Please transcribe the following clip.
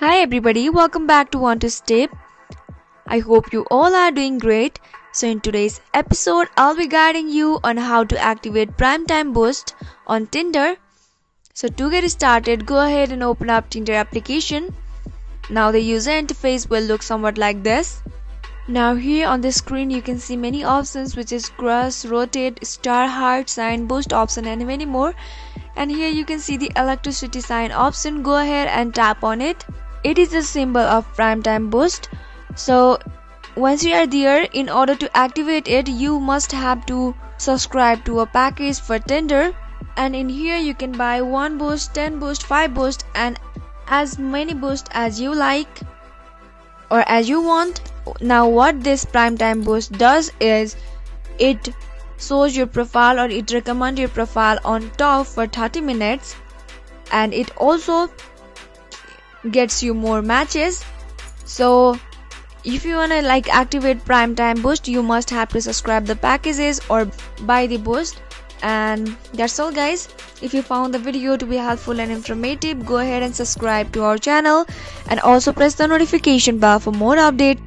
Hi everybody, welcome back to Want to Step. I hope you all are doing great. So in today's episode, I'll be guiding you on how to activate Primetime Boost on Tinder. So to get started, go ahead and open up Tinder application. Now the user interface will look somewhat like this. Now here on the screen you can see many options, which is cross, rotate, star, heart, sign, boost option and many more. And here you can see the electricity sign option. Go ahead and tap on it. It is a symbol of Primetime Boost. So once you are there, in order to activate it, you must have to subscribe to a package for Tinder. And in here you can buy 1 boost, 10 boost, 5 boost and as many boost as you like or as you want. Now what this Primetime Boost does is it shows your profile or it recommends your profile on top for 30 minutes, and it also gets you more matches. So if you wanna activate Primetime Boost, you must have to subscribe the packages or buy the boost. And that's all guys. If you found the video to be helpful and informative, go ahead and subscribe to our channel and also press the notification bell for more updates.